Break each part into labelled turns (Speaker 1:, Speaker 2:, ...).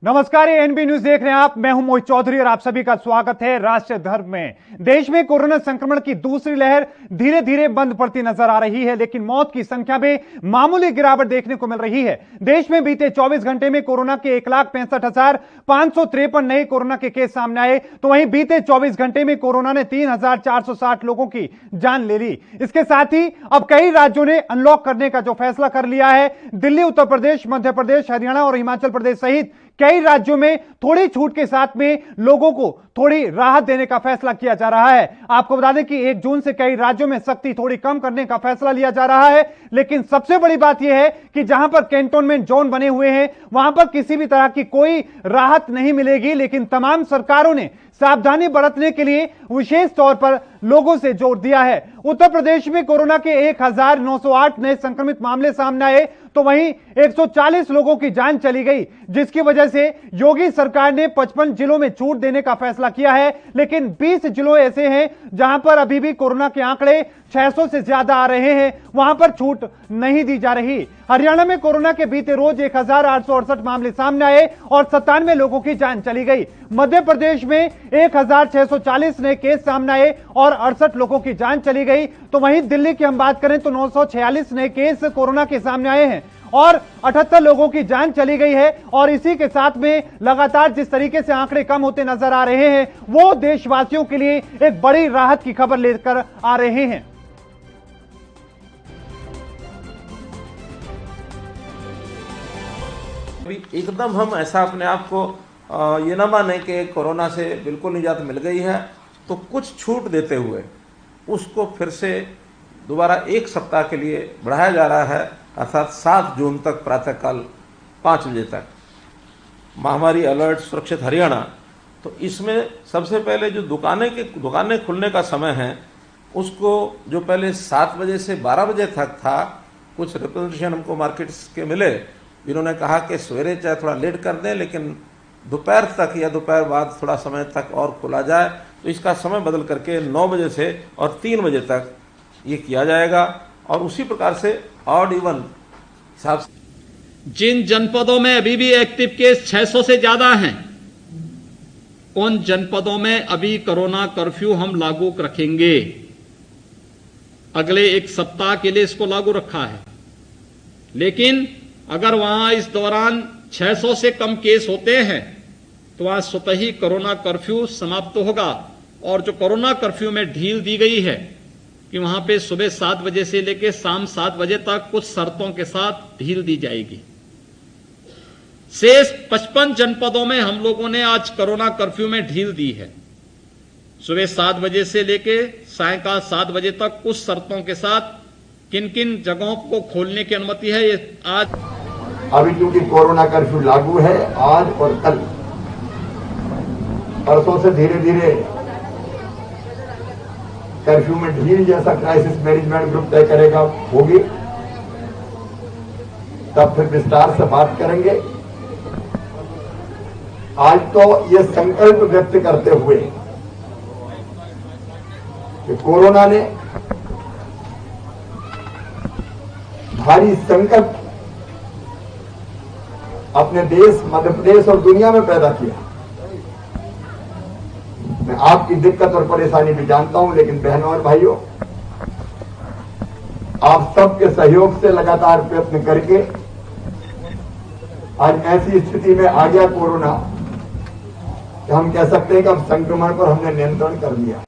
Speaker 1: नमस्कार, ये NB news देख रहे हैं आप। मैं हूं मोहित चौधरी और आप सभी का स्वागत है राष्ट्रीय धर्म में। देश में कोरोना संक्रमण की दूसरी लहर धीरे धीरे बंद पड़ती नजर आ रही है, लेकिन मौत की संख्या में मामूली गिरावट देखने को मिल रही है। देश में बीते 24 घंटे में कोरोना के 1,65,553 नए कोरोना के केस सामने आए, तो वहीं बीते 24 घंटे में कोरोना ने 3,460 लोगों की जान ले ली। इसके साथ ही अब कई राज्यों ने अनलॉक करने का जो फैसला कर लिया है। दिल्ली, उत्तर प्रदेश, मध्य प्रदेश, हरियाणा और हिमाचल प्रदेश सहित कई राज्यों में थोड़ी छूट के साथ में लोगों को थोड़ी राहत देने का फैसला किया जा रहा है। आपको बता दें कि 1 जून से कई राज्यों में सख्ती थोड़ी कम करने का फैसला लिया जा रहा है, लेकिन सबसे बड़ी बात यह है कि जहां पर कैंटोनमेंट जोन बने हुए हैं वहां पर किसी भी तरह की कोई राहत नहीं मिलेगी, लेकिन तमाम सरकारों ने सावधानी बरतने के लिए विशेष तौर पर लोगों से जोर दिया है। उत्तर प्रदेश में कोरोना के 1,908 नए संक्रमित मामले सामने आए, तो वहीं 140 लोगों की जान चली गई, जिसकी वजह से योगी सरकार ने 55 जिलों में छूट देने का फैसला किया है। लेकिन 20 जिलों ऐसे हैं जहां पर अभी भी कोरोना के आंकड़े 600 से ज्यादा आ रहे हैं, वहां पर छूट नहीं दी जा रही। हरियाणा में कोरोना के बीते रोज 1,868 मामले सामने आए और 97 लोगों की जान चली गई। मध्य प्रदेश में 1,640 नए केस सामने आए और 68 लोगों की जान चली गई। तो वहीं दिल्ली की हम बात करें तो 946 नए केस कोरोना के सामने आए हैं और 78 लोगों की जान चली गई है। और इसी के साथ में लगातार जिस तरीके से आंकड़े कम होते नजर आ रहे हैं, वो देशवासियों के लिए एक बड़ी राहत की खबर लेकर आ रहे हैं।
Speaker 2: अभी एकदम हम ऐसा अपने आप को ये ना माने कि कोरोना से बिल्कुल निजात मिल गई है, तो कुछ छूट देते हुए उसको फिर से दोबारा 1 सप्ताह के लिए बढ़ाया जा रहा है, अर्थात 7 जून तक प्रातःकाल 5 बजे तक। महामारी अलर्ट सुरक्षित हरियाणा, तो इसमें सबसे पहले जो दुकानें खुलने का समय है उसको जो पहले 7 बजे से 12 बजे तक था, कुछ रिप्रेजेंटेशन हमको मार्केट्स के मिले, इन्होंने कहा कि सवेरे चाहे थोड़ा लेट कर दें लेकिन दोपहर तक या दोपहर बाद थोड़ा समय तक और खोला जाए, तो इसका समय बदल करके 9 बजे से और 3 बजे तक ये किया जाएगा। और उसी प्रकार से ऑड इवन हिसाब से
Speaker 3: जिन जनपदों में अभी भी एक्टिव केस 600 से ज्यादा हैं, उन जनपदों में अभी कोरोना कर्फ्यू हम लागू रखेंगे। अगले 1 सप्ताह के लिए इसको लागू रखा है, लेकिन अगर वहां इस दौरान 600 से कम केस होते हैं तो वहां स्वतः ही कोरोना कर्फ्यू समाप्त होगा। और जो कोरोना कर्फ्यू में ढील दी गई है कि वहां पे सुबह 7 बजे से लेकर शाम 7 बजे तक कुछ शर्तों के साथ ढील दी जाएगी। शेष 55 जनपदों में हम लोगों ने आज कोरोना कर्फ्यू में ढील दी है। सुबह 7 बजे से लेकर सायंकाल 7 बजे तक कुछ शर्तों के साथ किन किन जगहों को खोलने की अनुमति है, ये आज
Speaker 4: अभी क्योंकि कोरोना कर्फ्यू लागू है आज और कल, परसों से धीरे धीरे कर्फ्यू में ढील जैसा क्राइसिस मैनेजमेंट ग्रुप तय करेगा होगी, तब फिर विस्तार से बात करेंगे। आज तो ये संकल्प व्यक्त करते हुए कि कोरोना ने भारी संकट अपने देश, मध्य प्रदेश और दुनिया में पैदा किया। मैं आपकी दिक्कत और परेशानी भी जानता हूं, लेकिन बहनों और भाइयों, आप सबके सहयोग से लगातार प्रयत्न करके आज ऐसी स्थिति में आ गया कोरोना कि हम कह सकते हैं कि अब संक्रमण पर हमने नियंत्रण कर लिया।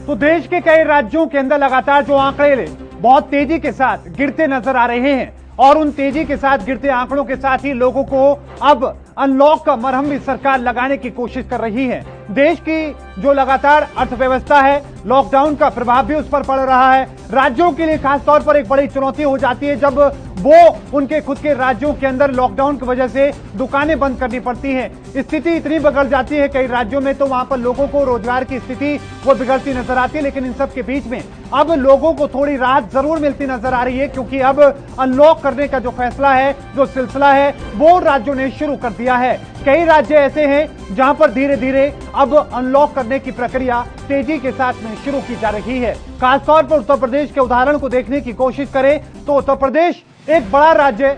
Speaker 1: तो देश के कई राज्यों के अंदर लगातार जो आंकड़े बहुत तेजी के साथ गिरते नजर आ रहे हैं, और उन तेजी के साथ गिरते आंकड़ों के साथ ही लोगों को अब अनलॉक का मरहम भी सरकार लगाने की कोशिश कर रही है। देश की जो लगातार अर्थव्यवस्था है, लॉकडाउन का प्रभाव भी उस पर पड़ रहा है। राज्यों के लिए खासतौर पर एक बड़ी चुनौती हो जाती है जब वो उनके खुद के राज्यों के अंदर लॉकडाउन की वजह से दुकानें बंद करनी पड़ती हैं। स्थिति इतनी बिगड़ जाती है कई राज्यों में, तो वहां पर लोगों को रोजगार की स्थिति वो बिगड़ती नजर आती है। लेकिन इन सब के बीच में अब लोगों को थोड़ी राहत जरूर मिलती नजर आ रही है, क्योंकि अब अनलॉक करने का जो फैसला है, जो सिलसिला है, वो राज्यों ने शुरू कर दिया है। कई राज्य ऐसे हैं जहां पर धीरे धीरे अब अनलॉक करने की प्रक्रिया तेजी के साथ में शुरू की जा रही है। खासतौर पर उत्तर प्रदेश के उदाहरण को देखने की कोशिश करें तो उत्तर प्रदेश एक बड़ा राज्य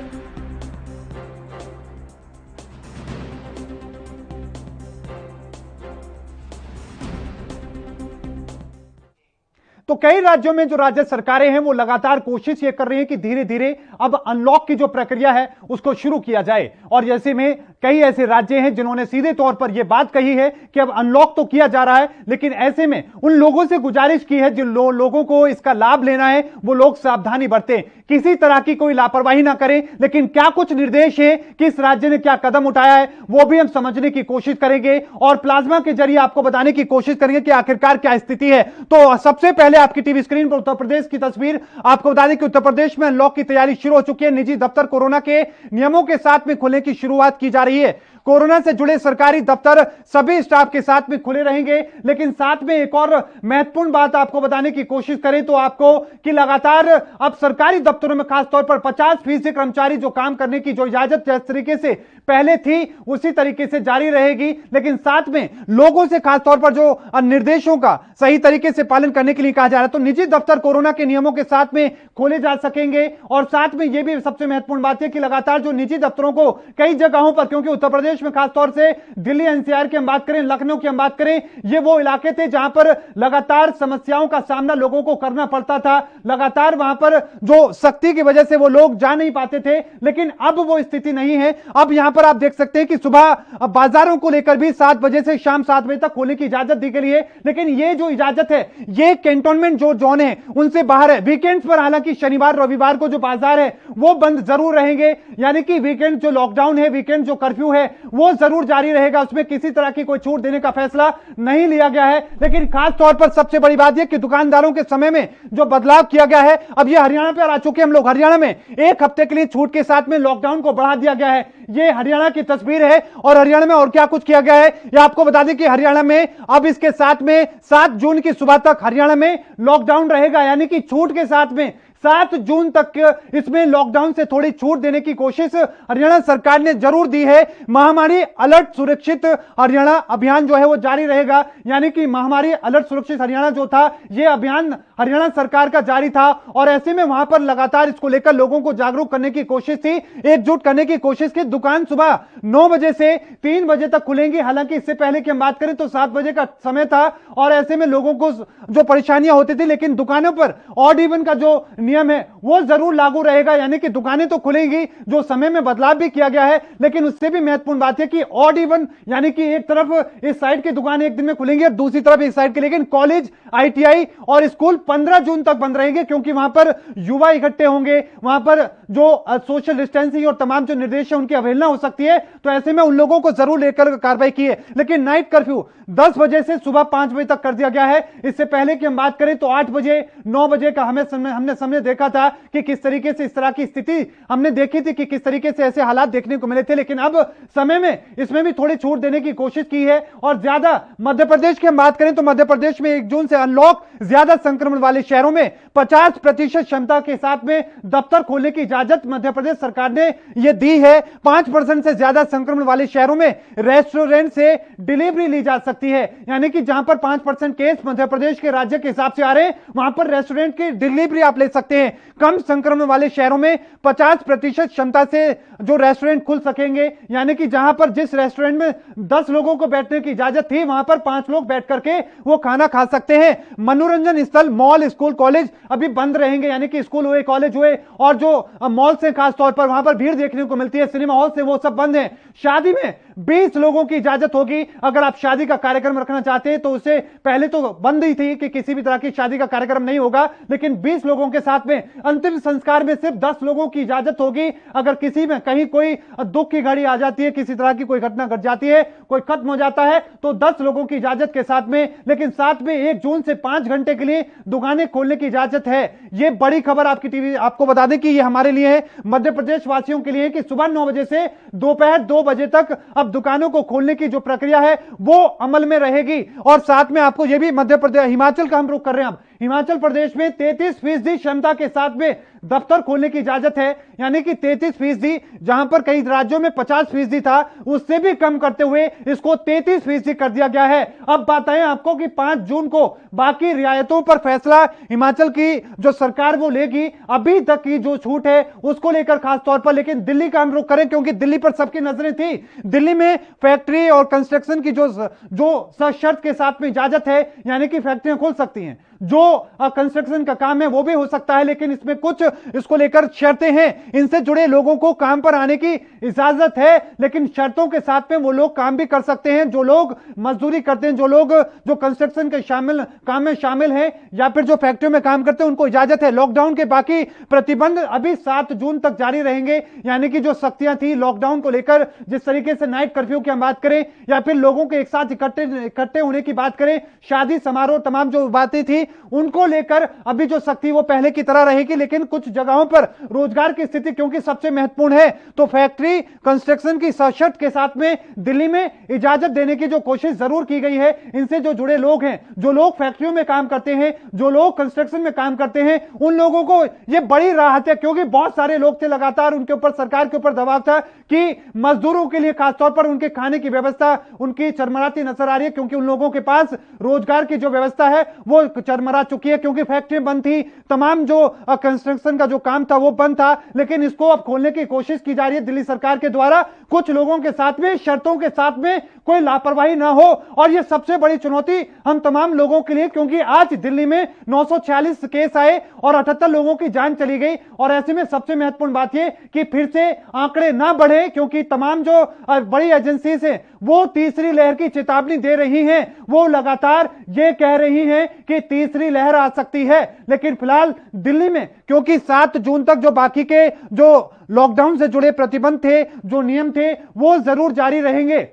Speaker 1: तो कई राज्यों में जो राज्य सरकारें हैं वो लगातार कोशिश ये कर रही हैं कि धीरे धीरे अब अनलॉक की जो प्रक्रिया है उसको शुरू किया जाए। और जैसे में कई ऐसे राज्य हैं जिन्होंने सीधे तौर पर यह बात कही है कि अब अनलॉक तो किया जा रहा है, लेकिन ऐसे में उन लोगों से गुजारिश की है जिन लोगों को इसका लाभ लेना है वो लोग सावधानी बरतें, किसी तरह की कोई लापरवाही ना करें। लेकिन क्या कुछ निर्देश है कि इस राज्य ने क्या कदम उठाया है वो भी हम समझने की कोशिश करेंगे और प्लाज्मा के जरिए आपको बताने की कोशिश करेंगे कि आखिरकार क्या स्थिति है। तो सबसे पहले आपकी टीवी स्क्रीन पर उत्तर प्रदेश की तस्वीर। आपको बता दें कि उत्तर प्रदेश में अनलॉक की तैयारी शुरू हो चुकी है। निजी दफ्तर कोरोना के नियमों के साथ में खुलने की शुरुआत की जा रही है। कोरोना से जुड़े सरकारी दफ्तर सभी स्टाफ के साथ में खुले रहेंगे, लेकिन साथ में एक और महत्वपूर्ण बात आपको बताने की कोशिश करें तो आपको कि लगातार अब सरकारी दफ्तरों में खासतौर पर 50% कर्मचारी जो काम करने की जो इजाजत जिस तरीके से पहले थी उसी तरीके से जारी रहेगी, लेकिन साथ में लोगों से खासतौर पर जो निर्देशों का सही तरीके से पालन करने के लिए कहा जा रहा है। तो निजी दफ्तर कोरोना के नियमों के साथ में खोले जा सकेंगे और साथ में यह भी सबसे महत्वपूर्ण बात है कि लगातार जो निजी दफ्तरों को कई जगहों पर, क्योंकि उत्तर प्रदेश में खासतौर से दिल्ली एनसीआर की हम बात करें, लखनऊ की हम बात करें, ये वो इलाके थे जहां पर लगातार समस्याओं का सामना लोगों को करना पड़ता था। लगातार वहां पर जो सख्ती की वजह से वो लोग जा नहीं पाते थे, लेकिन अब वो स्थिति नहीं है। अब यहां पर आप देख सकते हैं कि सुबह बाजारों को लेकर भी 7 बजे से शाम 7 बजे तक खोलने की इजाजत दी गई है, लेकिन ये जो इजाजत है ये कैंटोनमेंट जो जोन है उनसे बाहर है। वीकेंड्स पर हालांकि शनिवार रविवार को जो बाजार है वो बंद जरूर रहेंगे, यानी कि वीकेंड जो लॉकडाउन है, वीकेंड जो कर्फ्यू है वो जरूर जारी रहेगा, उसमें किसी तरह की कोई छूट देने का फैसला नहीं लिया गया है। लेकिन खास तौर पर सबसे बड़ी बात यह कि दुकानदारों के समय में जो बदलाव किया गया है, अब यह हरियाणा पर आ चुके हम लोग। हरियाणा में 1 हफ्ते के लिए छूट के साथ में लॉकडाउन को बढ़ा दिया गया है। यह हरियाणा की तस्वीर है और हरियाणा में और क्या कुछ किया गया है यह आपको बता दें कि हरियाणा में अब इसके साथ में 7 जून की सुबह तक हरियाणा में लॉकडाउन रहेगा, यानी कि छूट के साथ में 7 जून तक इसमें लॉकडाउन से थोड़ी छूट देने की कोशिश हरियाणा सरकार ने जरूर दी है। महामारी अलर्ट सुरक्षित हरियाणा अभियान जो है वो जारी रहेगा, यानी कि महामारी अलर्ट सुरक्षित हरियाणा जो था यह अभियान हरियाणा सरकार का जारी था और ऐसे में वहां पर लगातार इसको लेकर लोगों को जागरूक करने की कोशिश थी, एकजुट करने की कोशिश की। दुकान सुबह 9 बजे से 3 बजे तक खुलेंगी, हालांकि इससे पहले की हम बात करें तो 7 बजे का समय था और ऐसे में लोगों को जो परेशानियां होती थी, लेकिन दुकानों पर ऑड इवन का जो नियम है वो जरूर लागू रहेगा, यानी कि दुकानें तो खुलेंगी, जो समय में बदलाव भी किया गया है, लेकिन उससे भी महत्वपूर्ण बात है कि ऑड इवन, यानी कि एक तरफ इस साइड की दुकान एक दिन में खुलेंगी और दूसरी तरफ इस साइड के, लेकिन कॉलेज, आईटीआई और स्कूल 15 जून तक बंद रहेंगे, क्योंकि वहां पर युवा इकट्ठे होंगे, वहां पर जो सोशल डिस्टेंसिंग और तमाम जो निर्देश है उनकी अवहेलना हो सकती है, तो ऐसे में उन लोगों को जरूर लेकर कार्रवाई की है। लेकिन नाइट कर्फ्यू 10 बजे से सुबह 5 बजे तक कर दिया गया है। इससे पहले की हम बात करें तो 8 बजे 9 बजे का हमने सामने देखा था कि किस तरीके से इस तरह की स्थिति हमने देखी थी कि किस तरीके से ऐसे हालात देखने को मिले थे, लेकिन अब समय में इसमें भी थोड़ी छूट देने की कोशिश की है। और ज्यादा मध्य प्रदेश की हम बात करें तो मध्य प्रदेश में 1 जून से अनलॉक, ज्यादा संक्रमण वाले शहरों में 50% क्षमता के साथ में दफ्तर खोलने की इजाजत मध्य प्रदेश सरकार ने यह दी है। 5% से ज्यादा संक्रमण वाले शहरों में रेस्टोरेंट से डिलीवरी ली जा सकती है, यानी कि जहां पर 5% केस मध्य प्रदेश के राज्य के हिसाब से आ रहे हैं वहां पर रेस्टोरेंट की डिलीवरी आप ले सकते हैं। कम संक्रमण वाले शहरों में 50% क्षमता से जो रेस्टोरेंट खुल सकेंगे, यानी कि जहां पर जिस रेस्टोरेंट में 10 लोगों को बैठने की इजाजत थी वहां पर 5 लोग बैठ करके वो खाना खा सकते हैं। मनोरंजन स्थल, मॉल, स्कूल, कॉलेज अभी बंद रहेंगे, यानी कि स्कूल हुए, कॉलेज हुए और जो मॉल से खासतौर पर वहां पर भीड़ देखने को मिलती है, सिनेमा हॉल से, वो सब बंद है। शादी में 20 लोगों की इजाजत होगी। अगर आप शादी का कार्यक्रम रखना चाहते हैं तो उससे पहले तो बंद ही थी कि किसी भी तरह की शादी का कार्यक्रम नहीं होगा, लेकिन 20 लोगों के साथ में अंतिम संस्कार में सिर्फ 10 लोगों की इजाजत होगी। अगर किसी में कहीं कोई दुख की घड़ी आ जाती है, किसी तरह की कोई घटना घट जाती है, कोई खत्म हो जाता है तो 10 लोगों की इजाजत के साथ में, लेकिन साथ में 1 जून से 5 घंटे के लिए दुकानें खोलने की इजाजत है। यह बड़ी खबर आपकी टीवी आपको बता दें कि यह हमारे लिए है, मध्य प्रदेश वासियों के लिए, कि सुबह 9 बजे से दोपहर 2 बजे तक अब दुकानों को खोलने की जो प्रक्रिया है वो अमल में रहेगी। और साथ में आपको यह भी मध्य प्रदेश, हिमाचल का हम रुख कर रहे हैं अब, हिमाचल प्रदेश में 33% क्षमता के साथ में दफ्तर खोलने की इजाजत है, यानी कि 33%, जहां पर कई राज्यों में 50% था, उससे भी कम करते हुए इसको 33% कर दिया गया है। अब बताएं आपको कि 5 जून को बाकी रियायतों पर फैसला हिमाचल की जो सरकार वो लेगी। अभी तक की जो छूट है उसको लेकर खासतौर पर, लेकिन दिल्ली का हम रुख करें क्योंकि दिल्ली पर सबकी नजरें थी। दिल्ली में फैक्ट्री और कंस्ट्रक्शन की जो सशर्त के साथ में इजाजत है, यानी कि फैक्ट्रियां खोल सकती हैं, जो कंस्ट्रक्शन का काम है वो भी हो सकता है, लेकिन इसमें कुछ इसको लेकर शर्तें हैं। इनसे जुड़े लोगों को काम पर आने की इजाजत है, लेकिन शर्तों के साथ में वो लोग काम भी कर सकते हैं जो लोग मजदूरी करते हैं, जो लोग जो कंस्ट्रक्शन के काम में शामिल हैं या फिर जो फैक्ट्रियों में काम करते हैं, उनको इजाजत है। लॉकडाउन के बाकी प्रतिबंध अभी 7 जून तक जारी रहेंगे, यानी कि जो सख्तियां थी लॉकडाउन को लेकर, जिस तरीके से नाइट कर्फ्यू की हम बात करें या फिर लोगों के एक साथ इकट्ठे होने की बात करें, शादी समारोह, तमाम जो बातें थी उनको लेकर अभी जो सख्ती वो पहले की तरह रहेगी। लेकिन कुछ जगहों पर रोजगार की स्थिति क्योंकि सबसे महत्वपूर्ण है, तो फैक्ट्री कंस्ट्रक्शन की सशर्त के साथ में दिल्ली में इजाजत देने की जो कोशिश जरूर की गई है। इनसे जो जुड़े लोग हैं, जो लोग फैक्ट्रियों में काम करते हैं, जो लोग कंस्ट्रक्शन में काम करते हैं, उन लोगों को यह बड़ी राहत है, क्योंकि बहुत सारे लोग थे लगातार उनके ऊपर, सरकार के ऊपर दबाव था कि मजदूरों के लिए खासतौर पर उनके खाने की व्यवस्था उनकी चरमराती नजर आ रही है, क्योंकि उन लोगों के पास रोजगार की जो व्यवस्था है वो चरमरा चुकी है, क्योंकि फैक्ट्री बंद थी, तमाम जो कंस्ट्रक्शन का जो काम था वो बंद था। लेकिन इसको अब खोलने की कोशिश की जा रही है दिल्ली सरकार के द्वारा, कुछ लोगों के साथ में, शर्तों के साथ में, कोई लापरवाही ना हो। और यह सबसे बड़ी चुनौती हम तमाम लोगों के लिए, क्योंकि आज दिल्ली में 946 केस आए और 78 लोगों की जान चली गई। और ऐसे में सबसे महत्वपूर्ण बात यह कि फिर से आंकड़े ना बढ़े, क्योंकि तमाम जो बड़ी एजेंसी से वो तीसरी लहर की चेतावनी दे रही हैं, वो लगातार ये कह रही हैं कि तीसरी लहर आ सकती है। लेकिन फिलहाल दिल्ली में क्योंकि 7 जून तक जो बाकी के जो लॉकडाउन से जुड़े प्रतिबंध थे, जो नियम थे, वो जरूर जारी रहेंगे।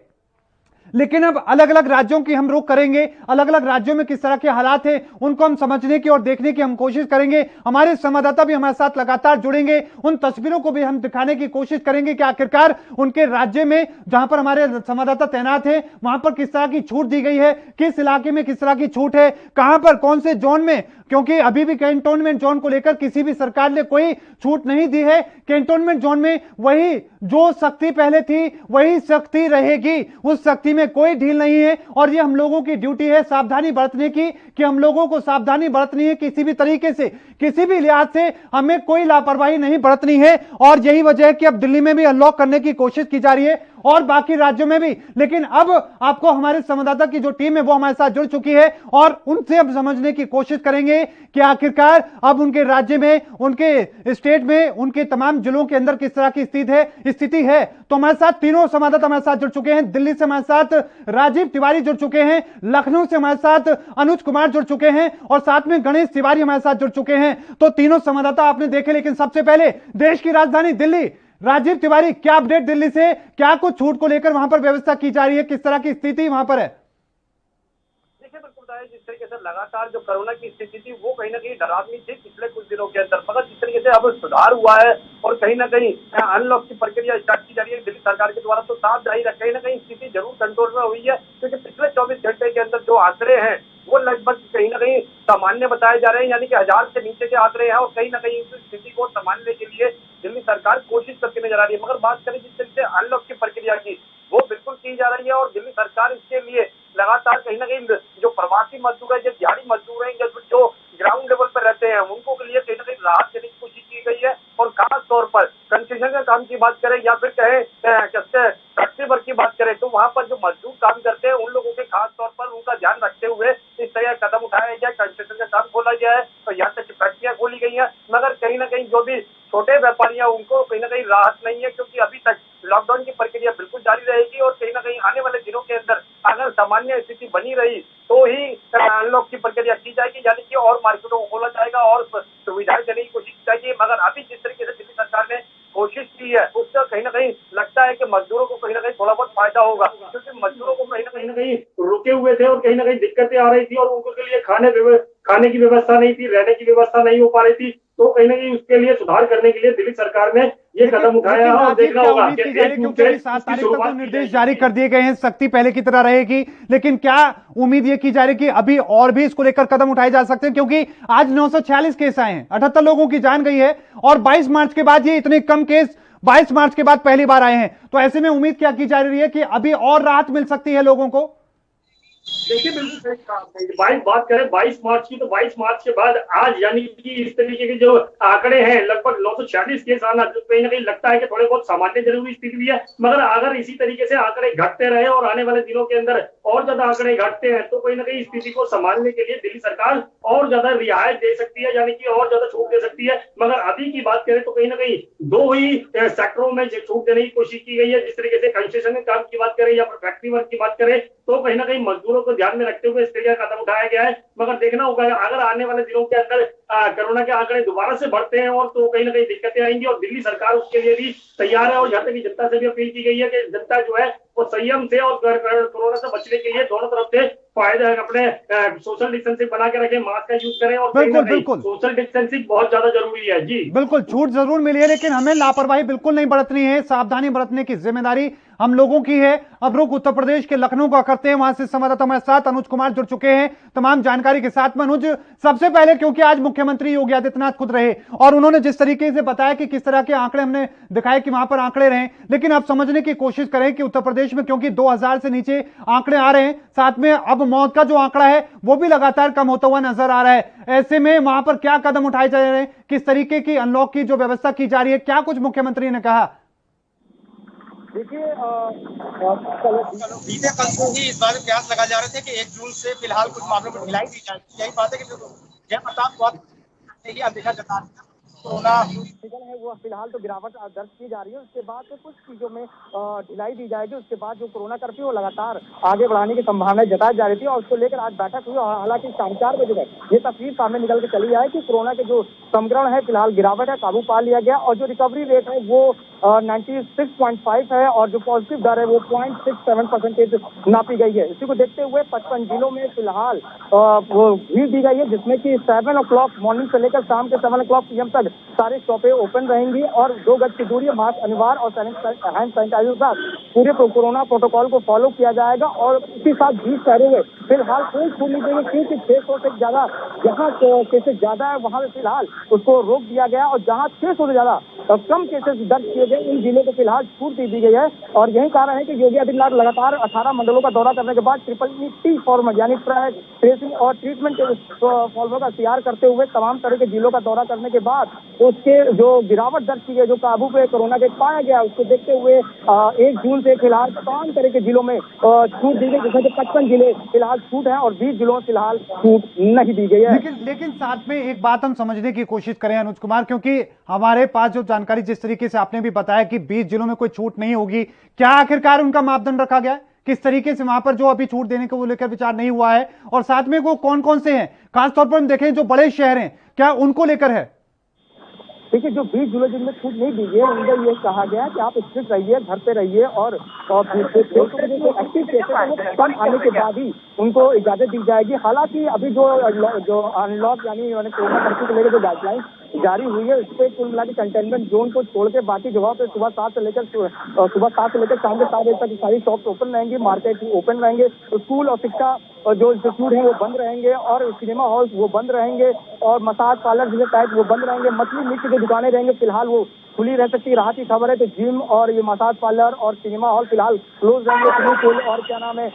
Speaker 1: लेकिन अब अलग अलग राज्यों की हम रुख करेंगे, अलग अलग राज्यों में किस तरह के हालात हैं उनको हम समझने की और देखने की हम कोशिश करेंगे। हमारे संवाददाता भी हमारे साथ लगातार जुड़ेंगे, उन तस्वीरों को भी हम दिखाने की कोशिश करेंगे कि आखिरकार उनके राज्य में जहां पर हमारे संवाददाता तैनात हैं वहां पर किस तरह की छूट दी गई है, किस इलाके में किस तरह की छूट है, कहां पर कौन से जोन में, क्योंकि अभी भी कैंटोनमेंट जोन को लेकर किसी भी सरकार ने कोई छूट नहीं दी है। कैंटोनमेंट जोन में वही जो सख्ती पहले थी वही सख्ती रहेगी, उस सख्ती में कोई ढील नहीं है। और ये हम लोगों की ड्यूटी है सावधानी बरतने की, कि हम लोगों को सावधानी बरतनी है, किसी भी तरीके से, किसी भी लिहाज से हमें कोई लापरवाही नहीं बरतनी है। और यही वजह है कि अब दिल्ली में भी अनलॉक करने की कोशिश की जा रही है और बाकी राज्यों में भी। लेकिन अब आपको हमारे संवाददाता की जो टीम है वो हमारे साथ जुड़ चुकी है और उनसे अब समझने की कोशिश करेंगे कि आखिरकार अब उनके राज्य में, उनके स्टेट में, उनके तमाम जिलों के अंदर किस तरह की स्थिति है। तो हमारे साथ तीनों संवाददाता हमारे साथ जुड़ चुके हैं। दिल्ली से हमारे साथ राजीव तिवारी जुड़ चुके हैं, लखनऊ से हमारे साथ अनुज कुमार जुड़ चुके हैं और साथ में गणेश तिवारी हमारे साथ जुड़ चुके हैं। तो तीनों संवाददाता आपने देखे, लेकिन सबसे पहले देश की राजधानी दिल्ली, राजीव तिवारी, क्या अपडेट दिल्ली से, क्या कुछ छूट को लेकर वहां पर व्यवस्था की जा रही है, किस तरह की स्थिति वहां पर है?
Speaker 5: देखिए, बिल्कुल बताया जिस तरीके से लगातार जो कोरोना की स्थिति थी वो कहीं ना कहीं डरावनी थी पिछले कुछ दिनों के अंदर, मगर जिस तरीके से अब सुधार हुआ है और कहीं ना कहीं अनलॉक की प्रक्रिया स्टार्ट की जा रही है दिल्ली सरकार के द्वारा, तो साफ जाहिर है कहीं ना कहीं स्थिति जरूर कंट्रोल में हुई है, क्योंकि पिछले 24 घंटे के अंदर जो आंकड़े हैं वो लगभग कहीं ना कहीं सामान्य बताए जा रहे हैं, यानी कि 1000 से नीचे के आंकड़े हैं और कहीं ना कहीं इस स्थिति को संभालने के लिए दिल्ली सरकार कोशिश करती नजर आ रही है। मगर बात करें जिस तरीके से अनलॉक की प्रक्रिया की, वो बिल्कुल की जा रही है और दिल्ली सरकार इसके लिए लगातार कहीं ना कहीं जो प्रवासी मजदूर है, जो दिहाड़ी मजदूर है, जो ग्राउंड लेवल पर रहते हैं, उनको के लिए कहीं ना कहीं राहत देने की कोशिश की गई है। और खास तौर पर कंस्ट्रक्शन का काम की बात करें या फिर कहें फैक्ट्री वर्क की बात करें, तो वहां पर जो मजदूर काम करते हैं उन लोगों के खास तौर पर उनका ध्यान रखते हुए इस तरह कदम उठाया गया, कंस्ट्रक्शन का काम खोला गया है और यहाँ तक फैक्ट्रियां खोली गई हैं। मगर कहीं ना कहीं जो भी छोटे व्यापारी हैं उनको कहीं ना कहीं राहत नहीं है, क्योंकि अभी तक लॉकडाउन की प्रक्रिया बिल्कुल जारी रहेगी और कहीं ना कहीं आने वाले दिनों के अंदर अगर सामान्य स्थिति बनी रही तो ही अनलॉक की प्रक्रिया की जाएगी, यानी कि और मार्केटों को खोला जाएगा और सुविधाएं देने की कोशिश की जाएगी। मगर अभी जिस तरीके से दिल्ली सरकार ने कोशिश की है उससे कहीं ना कहीं लगता है कि मजदूरों को कहीं ना कहीं थोड़ा बहुत फायदा होगा, क्योंकि मजदूरों को कहीं ना कहीं रुके हुए थे और कहीं ना कहीं दिक्कतें आ रही थी और उनके लिए खाने की व्यवस्था नहीं थी, रहने की व्यवस्था नहीं हो पा रही थी। तो कहीं ना कहीं उसके लिए सुधार करने के लिए दिल्ली सरकार ने ये कदम उठाया और देखना होगा कि
Speaker 1: 7 तारीख तक तो निर्देश जारी कर दिए गए हैं, सख्ती पहले की तरह रहेगी। लेकिन क्या उम्मीद ये की जा रही है कि अभी और भी इसको लेकर कदम उठाए जा सकते हैं, क्योंकि आज 946 केस आए हैं, 78 लोगों की जान गई है और 22 मार्च के बाद ये इतने कम केस 22 मार्च के बाद पहली बार आए हैं। तो ऐसे में उम्मीद क्या की जा रही है कि अभी और राहत मिल सकती है लोगों को?
Speaker 5: देखिए बिल्कुल सही कहा आपने। 22 मार्च की, तो 22 मार्च के बाद आज यानी कि इस तरीके के जो आंकड़े हैं, लगभग 946 केस आना, जो कहीं ना कहीं लगता है कि थोड़े बहुत सामान्य जरूरी स्थिति भी है, मगर अगर इसी तरीके से आंकड़े घटते रहे और आने वाले दिनों के अंदर और ज्यादा आंकड़े घटते हैं, तो कहीं ना कहीं स्थिति को संभालने के लिए दिल्ली सरकार और ज्यादा रियायत दे सकती है, यानी कि और ज्यादा छूट दे सकती है। मगर अभी की बात करें तो कहीं ना कहीं दो ही सेक्टरों में छूट देने की कोशिश की गई है। जिस तरीके से कंस्ट्रक्शन काम की बात करें या फिर फैक्ट्री वर्क की बात करें, तो कहीं ना कहीं मजदूरों को ध्यान में रखते हुए इस तरीके का कदम उठाया गया है। मगर देखना होगा अगर आने वाले दिनों के अंदर कोरोना के आंकड़े दोबारा से बढ़ते हैं और तो कहीं ना कहीं दिक्कतें आएंगी, और दिल्ली सरकार उसके लिए भी तैयार है। और यहाँ तक की जनता से भी अपील की गई है कि जनता जो है वो संयम से और कोरोना से बचने के लिए दोनों तरफ से फायदे अपने सोशल डिस्टेंसिंग बना के रखें, मास्क का यूज करें, और कहीं ना कहीं सोशल डिस्टेंसिंग बहुत ज्यादा जरूरी है। जी
Speaker 1: बिल्कुल, छूट जरूर मिली है, लेकिन हमें लापरवाही बिल्कुल नहीं बरतनी है। सावधानी बरतने की जिम्मेदारी हम लोगों की है। अब रुख उत्तर प्रदेश के लखनऊ का करते हैं, वहां से संवाददाता हमारे साथ अनुज कुमार जुड़ चुके हैं तमाम जानकारी के साथ में। अनुज, सबसे पहले क्योंकि आज मुख्यमंत्री योगी आदित्यनाथ खुद रहे और उन्होंने जिस तरीके से बताया कि किस तरह के आंकड़े हमने दिखाए कि वहां पर आंकड़े रहे, लेकिन अब समझने की कोशिश करें कि उत्तर प्रदेश में क्योंकि 2000 से नीचे आंकड़े आ रहे हैं, साथ में अब मौत का जो आंकड़ा है वो भी लगातार कम होता हुआ नजर आ रहा है। ऐसे में वहां पर क्या कदम उठाए जा रहे हैं, किस तरीके की अनलॉक की जो व्यवस्था की जा रही है, क्या कुछ मुख्यमंत्री ने कहा?
Speaker 6: देखिए, बीते कल से ही इस बार प्रयास लगाए जा रहे थे कि 1 जून से फिलहाल कुछ मामलों में ढिलाई दी जाएगी। यही बात है कि जयप्रताप बहुत ही अनदेखा जता रहे हैं। कोरोना है वो फिलहाल तो गिरावट दर्ज की जा रही है। उसके बाद तो कुछ चीजों में ढिलाई दी जाएगी। उसके बाद जो कोरोना कर्फ्यू वो लगातार आगे बढ़ाने की संभावना जताई जा रही थी, और उसको लेकर आज बैठक हुई। हालांकि शाम 4 बजे तक ये तस्वीर सामने निकल के चली है कि कोरोना के जो संक्रमण है फिलहाल गिरावट है, काबू पा लिया गया, और जो रिकवरी रेट है वो 96.5 है, और जो पॉजिटिव दर है वो 0.67% नापी गई है। इसी को देखते हुए 55 जिलों में फिलहाल वो भीड़ दी गई है, जिसमें कि 7 o'clock मॉर्निंग से लेकर शाम के 7 o'clock PM तक सारी शॉपें ओपन रहेंगी, और 2 गज की दूरी, मास्क अनिवार्य और हैंड सैनिटाइजर के साथ पूरे कोरोना प्रोटोकॉल को फॉलो किया जाएगा। और इसी साथ 20 शहरों में फिलहाल कोई छूट नहीं देंगे, क्योंकि 600 से ज्यादा जहाँ केसेस ज्यादा है वहां फिलहाल उसको रोक दिया गया, और जहाँ 600 से ज्यादा कम केसेस दर्ज किए गए उन जिलों को फिलहाल छूट दी गई है। और यही कारण है कि योगी आदित्यनाथ लगातार 18 मंडलों का दौरा करने के बाद ट्रिपल फॉर्मेट यानी ट्रेसिंग और ट्रीटमेंट के फॉर्मूला का तैयार करते हुए तमाम तरह के जिलों का दौरा करने के बाद उसके जो गिरावट दर्ज की गई, जो काबू पे कोरोना के पाया गया, उसको देखते हुए 1 जून से फिलहाल तमाम तरह के जिलों में छूट दी गई, जिसमें 55 जिले फिलहाल छूट है और 20 जिलों में फिलहाल छूट नहीं दी गई है।
Speaker 1: लेकिन साथ में एक बात हम समझने की कोशिश करें अनुज कुमार, क्योंकि हमारे पास जो जानकारी जिस तरीके से आपने भी बताया कि 20 जिलों में कोई छूट नहीं होगी, क्या आखिरकार उनका मापदंड रखा गया है? किस तरीके से वहां पर जो अभी छूट देने को लेकर विचार नहीं हुआ है, और साथ में वो कौन कौन से हैं, खासतौर पर हम देखें जो बड़े शहर हैं, क्या उनको लेकर है?
Speaker 6: देखिए, जो 20 जिलों जिनमें छूट नहीं दी गई उनको ये कहा गया है कि आप स्ट्रिक्ट रहिए, घर पे रहिए, और एक्टिव केसेस है वो कम आने के बाद ही उनको इजाजत दी जाएगी। हालांकि अभी जो अनलॉक यानी कोरोना कर्फ्यू को लेकर जो गाइडलाइन जारी हुई है, उस पर कुल मिला के कंटेनमेंट जोन को छोड़ के बाकी जगहों पे सुबह 7 से लेकर शाम के 7 बजे तक सारी शॉप्स ओपन रहेंगी, मार्केट ओपन रहेंगे, स्कूल और शिक्षा और जो इंस्टीट्यूट है वो बंद रहेंगे, और सिनेमा हॉल वो बंद रहेंगे, और मसाज पार्लर जिसे टाइप वो बंद रहेंगे। मछली मीट की जो दुकानें रहेंगे फिलहाल वो खुली रह सकती है। राहत की खबर है कि जिम और ये मसाज पार्लर और सिनेमा हॉल फिलहाल क्लोज रहेंगे। स्विमिंग पूल और क्या नाम है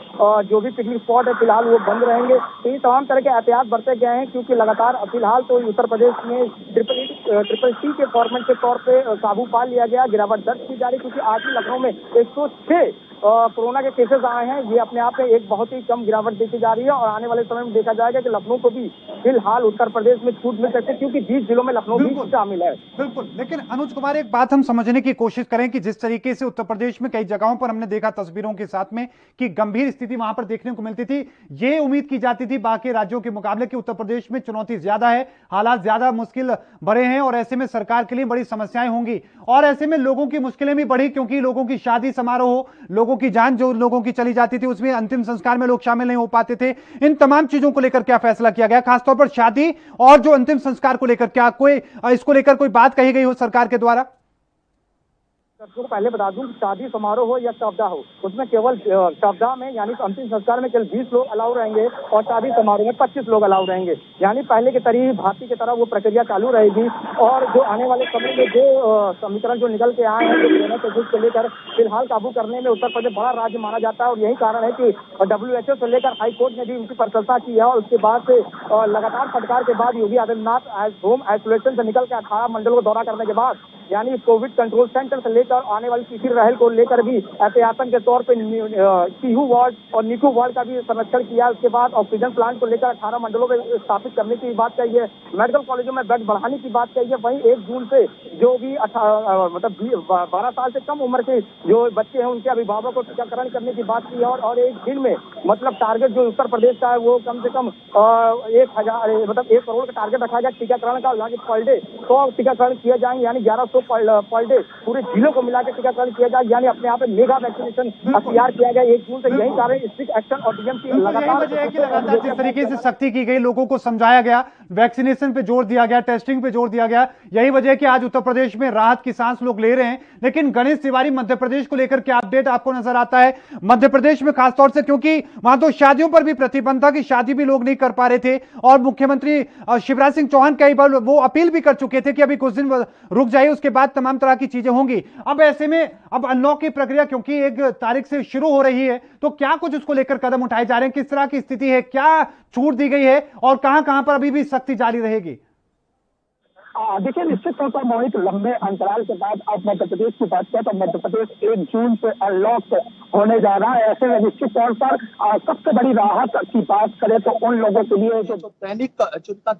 Speaker 6: जो भी पिकनिक स्पॉट है फिलहाल वो बंद रहेंगे। तो ये तमाम तरह के एहतियात बरते गए हैं, क्योंकि लगातार फिलहाल तो उत्तर प्रदेश में ट्रिपल टी के फॉर्मेट के तौर पे काबू पा लिया गया, गिरावट दर्ज की जा रही, क्योंकि आज भी लखनऊ में 106 कोरोना के केसेस आए हैं। ये अपने आप में एक बहुत ही कम गिरावट देखी जा रही है, और आने वाले समय में देखा जाएगा कि लखनऊ को भी फिलहाल उत्तर प्रदेश में छूट मिल सकती है, क्योंकि 20 जिलों में लखनऊ भी शामिल है।
Speaker 1: बिल्कुल, लेकिन अनुज कुमार एक बात हम समझने की कोशिश करें कि जिस तरीके से उत्तर प्रदेश में कई जगहों पर हमने देखा तस्वीरों के साथ में कि गंभीर स्थिति वहां पर देखने को मिलती थी, ये उम्मीद की जाती थी बाकी राज्यों के मुकाबले कि उत्तर प्रदेश में चुनौती ज्यादा है, हालात ज्यादा मुश्किल बड़े हैं, और ऐसे में सरकार के लिए बड़ी समस्याएं होंगी, और ऐसे में लोगों की मुश्किलें भी बढ़ी, क्योंकि लोगों की शादी समारोह, लोगों की जान जो लोगों की चली जाती थी, उसमें अंतिम संस्कार में लोग शामिल नहीं हो पाते थे। इन तमाम चीजों को लेकर क्या फैसला किया गया, खासतौर पर शादी और जो अंतिम संस्कार को लेकर, क्या कोई इसको लेकर कोई बात कही गई हो सरकार के द्वारा?
Speaker 6: दर्शकों को पहले बता दूं कि शादी समारोह हो या शवदाह हो, उसमें केवल शवदाह में यानी अंतिम संस्कार में केवल 20 लोग अलाउ रहेंगे और शादी समारोह में 25 लोग अलाउ रहेंगे। यानी पहले की तरह भारतीय की तरह वो प्रक्रिया चालू रहेगी। और जो आने वाले समय में जो समीकरण जो निकल के आए हैं, जो कोरोना कोविड को लेकर फिलहाल काबू करने में उत्तर प्रदेश बड़ा राज्य माना जाता है। और यही कारण है कि WHO से लेकर हाईकोर्ट ने भी उनकी प्रशंसा की है। और उसके बाद से लगातार फटकार के बाद योगी आदित्यनाथ होम आइसोलेशन से निकल के 18 मंडलों को दौरा करने के बाद यानी कोविड कंट्रोल सेंटर से लेकर आने वाली तीसरी लहर को लेकर भी एहतियातन के तौर पे सीहू वार्ड और नीकू वार्ड का भी संरक्षण किया। उसके बाद ऑक्सीजन प्लांट को लेकर 18 मंडलों में स्थापित करने की बात कही है। मेडिकल कॉलेजों में बेड बढ़ाने की बात कही है। वहीं 1 जून से जो भी 12 साल से कम उम्र के जो बच्चे हैं उनके अभिभावकों को टीकाकरण करने की बात की है। और एक दिन में मतलब टारगेट जो उत्तर प्रदेश का है वो कम से कम 1 करोड़ का टारगेट रखा गया टीकाकरण का। पर डे 100 टीकाकरण किए जाएंगे, यानी 1100 पर डे पूरे जिलों को मिलाकर टीकाकरण किया जाए। यानी अपने यहाँ पे मेगा वैक्सीनेशन तैयार किया गया 1 जून से। यही कारण स्ट्रिक्ट एक्शन और डीएम की लगातार
Speaker 1: जिस तरीके से सख्ती की गई, लोगों को समझाया गया, वैक्सीनेशन पे जोर दिया गया, टेस्टिंग पे जोर दिया गया, यही वजह है कि आज उत्तर प्रदेश में राहत की सांस लोग ले रहे हैं। लेकिन गणेश तिवारी, मध्य प्रदेश को लेकर क्या अपडेट आपको नजर आता है मध्य प्रदेश में, खासतौर से क्योंकि वहां तो शादियों पर भी प्रतिबंध था कि शादी भी लोग नहीं कर पा रहे थे और मुख्यमंत्री शिवराज सिंह चौहान कई बार वो अपील भी कर चुके थे कि अभी कुछ दिन रुक जाइए, उसके बाद तमाम तरह की चीजें होंगी। अब ऐसे में अब अनलॉक की प्रक्रिया क्योंकि 1 तारीख से शुरू हो रही है, तो क्या कुछ उसको लेकर कदम उठाए जा रहे हैं, किस तरह की स्थिति है, क्या छूट दी गई है और कहां कहां पर अभी भी सख्ती जारी रहेगी?
Speaker 6: देखिए, निश्चित तौर पर मोहित लंबे अंतराल के बाद अब मध्य प्रदेश की बात करें तो मध्य प्रदेश 1 जून से अनलॉक होने जा रहा है। ऐसे में निश्चित तौर पर सबसे बड़ी राहत की बात करें तो उन लोगों के लिए जो जिनका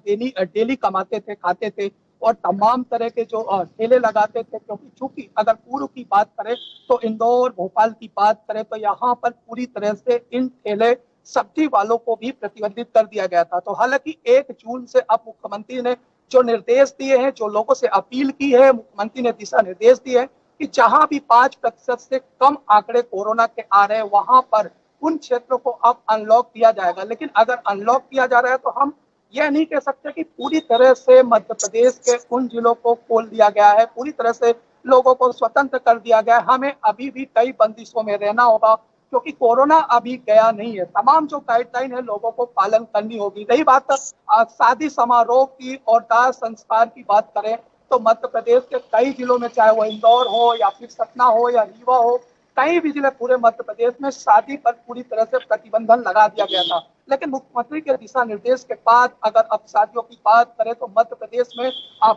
Speaker 6: डेली कमाते थे, खाते थे और तमाम तरह के जो ठेले लगाते थे, क्योंकि चूंकि अगर पूर्व की बात करें तो इंदौर, भोपाल की बात करें तो यहाँ पर पूरी तरह से इन ठेले सब्जी वालों को भी प्रतिबंधित कर दिया गया था। तो हालांकि 1 जून से अब मुख्यमंत्री ने जो निर्देश दिए हैं, जो लोगों से अपील की है, मुख्यमंत्री ने दिशा निर्देश दिए हैं कि जहां भी 5% से कम आंकड़े कोरोना के आ रहे हैं वहां पर उन क्षेत्रों को अब अनलॉक किया जाएगा। लेकिन अगर अनलॉक किया जा रहा है तो हम यह नहीं कह सकते कि पूरी तरह से मध्य प्रदेश के उन जिलों को खोल दिया गया है, पूरी तरह से लोगों को स्वतंत्र कर दिया गया है। हमें अभी भी कई बंदिशों में रहना होगा क्योंकि कोरोना अभी गया नहीं है। तमाम जो गाइडलाइन है लोगों को पालन करनी होगी। रही बात शादी समारोह की और दाह संस्कार की बात करें तो मध्य प्रदेश के कई जिलों में, चाहे वो इंदौर हो या फिर सतना हो या रीवा हो, कई भी जिले पूरे मध्य प्रदेश में शादी पर पूरी तरह से प्रतिबंधन लगा दिया गया था। लेकिन मुख्यमंत्री के दिशा निर्देश के बाद अगर अब शादियों की बात करें तो मध्य प्रदेश में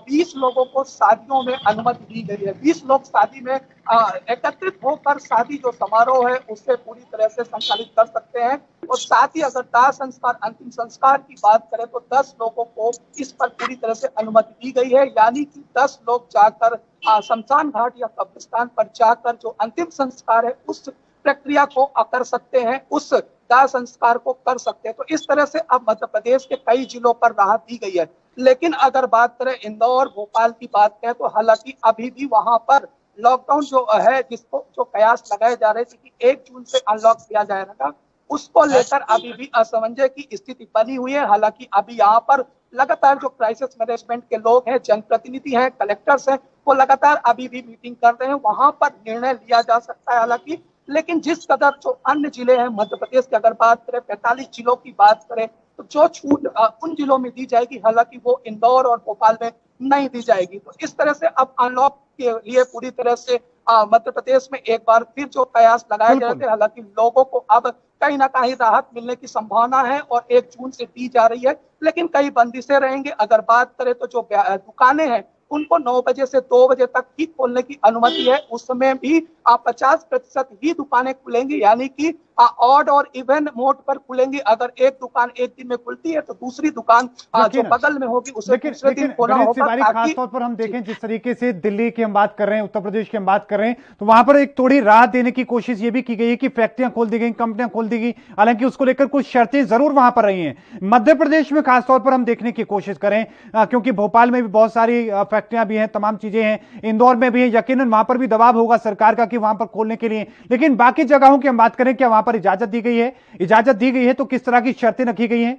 Speaker 6: 20 लोगों को शादियों में अनुमति दी गई है। 20 लोग शादी में एकत्रित होकर शादी जो समारोह है उससे पूरी तरह से संचालित कर सकते हैं। और साथ ही अगर दाह संस्कार, अंतिम संस्कार की बात करें तो 10 लोगों को इस पर पूरी तरह से अनुमति दी गई है। यानी कि 10 लोग जाकर शमशान घाट या कब्रिस्तान पर जाकर जो अंतिम संस्कार है उस प्रक्रिया को कर सकते हैं, उस दाह संस्कार को कर सकते हैं। तो इस तरह से अब मध्य प्रदेश के कई जिलों पर राहत दी गई है। लेकिन अगर बात करें इंदौर, भोपाल की बात करें तो हालांकि अभी भी वहां पर लॉकडाउन जो है, जिसको जो कयास लगाए जा रहे थे कि 1 जून से अनलॉक किया जाएगा, उसको लेकर अभी भी असमंजस की स्थिति बनी हुई है। हालांकि अभी यहाँ पर लगातार जो क्राइसिस मैनेजमेंट के लोग हैं, जनप्रतिनिधि हैं, कलेक्टर्स हैं, वो लगातार अभी भी मीटिंग कर रहे हैं। वहां पर निर्णय लिया जा सकता है हालांकि, लेकिन जिस कदर जो अन्य जिले हैं मध्य प्रदेश की अगर बात करें, 45 जिलों की बात करें तो जो छूट उन जिलों में दी जाएगी, हालांकि वो इंदौर और भोपाल में नहीं दी जाएगी। तो इस तरह से अब अनलॉक के लिए पूरी तरह से मध्य प्रदेश में एक बार फिर जो कयास लगाए जा रहे थे, हालांकि लोगों को अब कहीं ना कहीं राहत मिलने की संभावना है और 1 जून से दी जा रही है। लेकिन कई बंदिशें रहेंगी। अगर बात करें तो जो दुकानें हैं उनको 9 बजे से 2 बजे तक ही खोलने की अनुमति है। उसमें भी 50% ही दुकानें खुलेंगी, यानी कि ऑड और इवन मोड पर खुलेंगी। अगर एक दुकान एक दिन में खुलती है तो दूसरी दुकान जो बगल में होगी उसे दूसरे दिन खोलना होगा।
Speaker 1: खासतौर पर हम देखें जिस तरीके से दिल्ली की हम बात कर रहे हैं, उत्तर प्रदेश की हम बात कर रहे हैं, तो वहां पर एक थोड़ी राहत देने की कोशिश ये भी की गई है कि फैक्ट्रियां खोल दी गई, कंपनियां खोल दी गई। हालांकि उसको लेकर कुछ शर्तें जरूर वहां पर रही हैं। मध्य प्रदेश में खासतौर पर हम देखने की कोशिश करें, क्योंकि भोपाल में भी बहुत सारी फैक्ट्रियां भी हैं, तमाम चीजें हैं, इंदौर में भी है, यकीनन वहां पर भी दबाव होगा सरकार का कि वहां पर खोलने के लिए। लेकिन बाकी जगहों की हम बात करें, क्या वहां पर इजाजत दी गई है? इजाजत दी गई है तो किस तरह की शर्तें रखी गई हैं?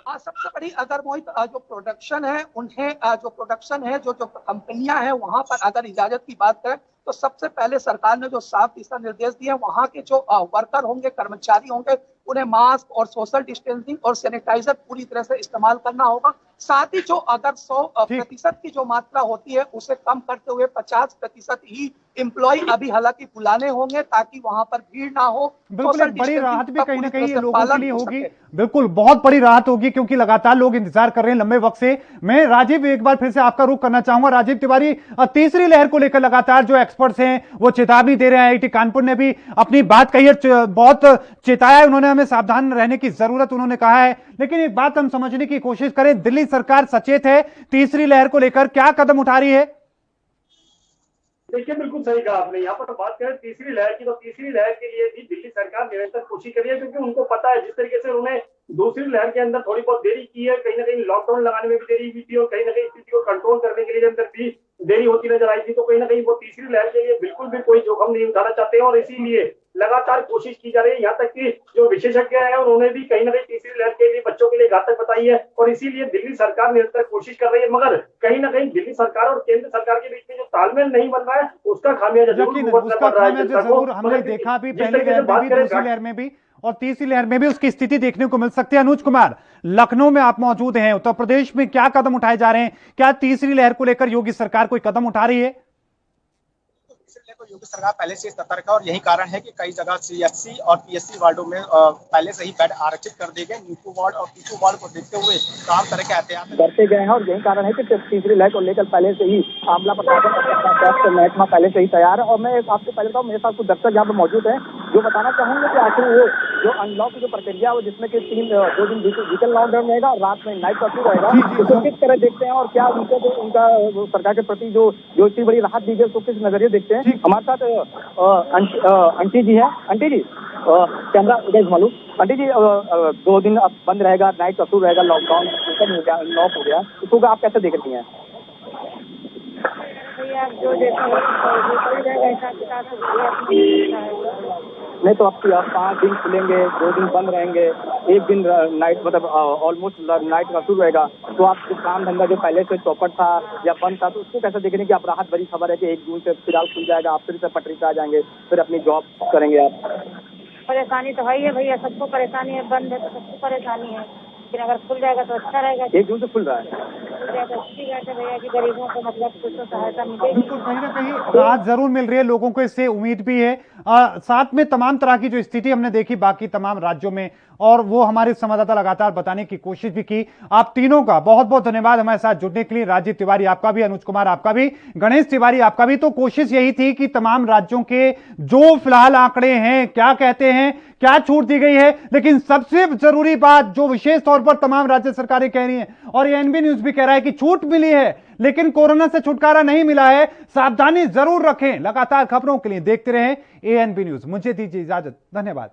Speaker 6: सबसे बड़ी अगर मोहित जो प्रोडक्शन है उन्हें जो प्रोडक्शन है जो जो कंपनियां हैं वहां पर अगर इजाजत की बात करें तो सबसे पहले सरकार ने जो साफ दिशा निर्देश दिए वहां के जो वर्कर होंगे, कर्मचारी होंगे, उन्हें मास्क और सोशल डिस्टेंसिंग और सैनिटाइजर पूरी तरह से इस्तेमाल करना होगा। साथ ही जो अगर 100% की जो मात्रा होती है उसे कम करते हुए 50% ही एम्प्लॉय अभी हालांकि बुलाने होंगे ताकि वहां पर भीड़ ना हो।
Speaker 1: बिल्कुल एक बड़ी राहत भी कहीं ना कहीं ये लोगों के लिए होगी। बिल्कुल बहुत बड़ी राहत होगी क्योंकि लगातार लोग इंतजार कर रहे हैं लंबे वक्त से। मैं राजीव एक बार फिर से आपका रुख करना चाहूंगा। राजीव तिवारी, तीसरी लहर को लेकर लगातार जो एक्सपर्ट्स हैं वो चेतावनी दे रहे हैं। आईआईटी कानपुर ने भी अपनी बात कही है, बहुत चेताया है उन्होंने, हमें सावधान रहने की जरूरत उन्होंने कहा है। लेकिन एक बात हम समझने की कोशिश करें, दिल्ली सरकार सचेत है तीसरी लहर को लेकर, क्या कदम उठा रही है?
Speaker 7: देखिए बिल्कुल सही कहा आपने। यहाँ पर बात करें तीसरी लहर की तो तीसरी लहर के लिए भी दिल्ली सरकार निरंतर कोशिश कर रही है क्योंकि उनको पता है जिस तरीके से उन्होंने दूसरी लहर के अंदर थोड़ी बहुत देरी की है, कहीं ना कहीं लॉकडाउन लगाने में भी देरी हुई थी और कहीं ना कहीं स्थिति को कंट्रोल करने के लिए अंदर भी देरी होती नजर आई थी, तो कहीं ना कहीं वो तीसरी लहर के लिए बिल्कुल भी कोई जोखिम नहीं उठाना चाहते हैं और इसीलिए लगातार कोशिश की जा रही है। यहाँ तक कि जो विशेषज्ञ हैं उन्होंने भी कहीं ना कहीं तीसरी लहर के लिए बच्चों के लिए घातक बताई है और इसीलिए दिल्ली सरकार निरंतर कोशिश कर रही है, मगर कहीं ना कहीं दिल्ली सरकार और केंद्र सरकार के बीच में जो तालमेल नहीं बन रहा है उसका खामियाजा
Speaker 1: जरूर हमने देखा भी पहली लहर में भी, दूसरी लहर में भी और तीसरी लहर में भी उसकी स्थिति देखने को मिल सकती है। अनुज कुमार, लखनऊ में आप मौजूद हैं, उत्तर प्रदेश में क्या कदम उठाए जा रहे हैं? क्या तीसरी लहर को लेकर योगी सरकार कोई कदम उठा रही है?
Speaker 6: तो योगी सरकार पहले से सतर्क है और यही कारण है कि कई जगह सीएचसी और पीएससी वार्डों में पहले से ही बेड आरक्षित कर दिए गए। नीपू वार्ड और पीपू वार्ड को देखते हुए तमाम तरह के एहतियात करते गए हैं और यही कारण है कि तीसरी लहर को लेकर पहले से ही आमला प्रशासन महकमा पहले से ही तैयार है। और मैं आपको पहले बताऊँ, मेरे साथ कुछ दर्शक यहाँ पे मौजूद है जो बताना चाहूंगा कि आखिर वो जो अनलॉक की जो प्रक्रिया है जिसमें कि 2 दिन वीकल लॉकडाउन रहेगा और रात में नाइट कर्फ्यू रहेगा, तो किस तरह देखते हैं और क्या उनका सरकार के प्रति जो इतनी बड़ी राहत दी गई तो किस नजरिए देखते हैं? हमारे साथ आंटी जी है। आंटी जी कैमरा उधर मालूम। आंटी जी 2 दिन अब बंद रहेगा, नाइट कर्फ्यू रहेगा, लॉकडाउन लॉक हो गया, इसको आप कैसे देख रही हैं? नहीं तो अब 5 दिन खुलेंगे, 2 दिन बंद रहेंगे, 1 दिन नाइट मतलब ऑलमोस्ट नाइट कर्फ्यू रहेगा, तो आप काम धंधा जो पहले से चौपट था या बंद था तो उसको कैसे देख रहे हैं कि आप राहत भरी खबर है कि 1 जून से फिलहाल खुल जाएगा, आप फिर से पटरी पे आ जाएंगे, फिर अपनी जॉब करेंगे आप?
Speaker 8: परेशानी तो है ही है भैया, सबको परेशानी है, बंद है तो सबको परेशानी है, लेकिन अगर खुल जाएगा तो अच्छा रहेगा।
Speaker 1: 1 जून से खुल रहा है,
Speaker 8: खुल जाएगा तो अच्छी बात है भैया कि गरीबों को मतलब कुछ तो सहायता मिलेगी।
Speaker 1: बिल्कुल कहीं ना कहीं राहत जरूर मिल रही है, लोगों को इससे उम्मीद भी है। साथ में तमाम तरह की जो स्थिति हमने देखी बाकी तमाम राज्यों में और वो हमारे संवाददाता लगातार बताने की कोशिश भी की। आप तीनों का बहुत बहुत धन्यवाद हमारे साथ जुड़ने के लिए। राजीव तिवारी आपका भी, अनुज कुमार आपका भी, गणेश तिवारी आपका भी। तो कोशिश यही थी कि तमाम राज्यों के जो फिलहाल आंकड़े हैं क्या कहते हैं, क्या छूट दी गई है, लेकिन सबसे जरूरी बात जो विशेष तौर पर तमाम राज्य सरकारें कह रही हैं और ये एनबी न्यूज भी कह रहा है कि छूट मिली है लेकिन कोरोना से छुटकारा नहीं मिला है, सावधानी जरूर रखें। लगातार खबरों के लिए देखते रहें एएनबी न्यूज। मुझे दीजिए इजाजत, धन्यवाद।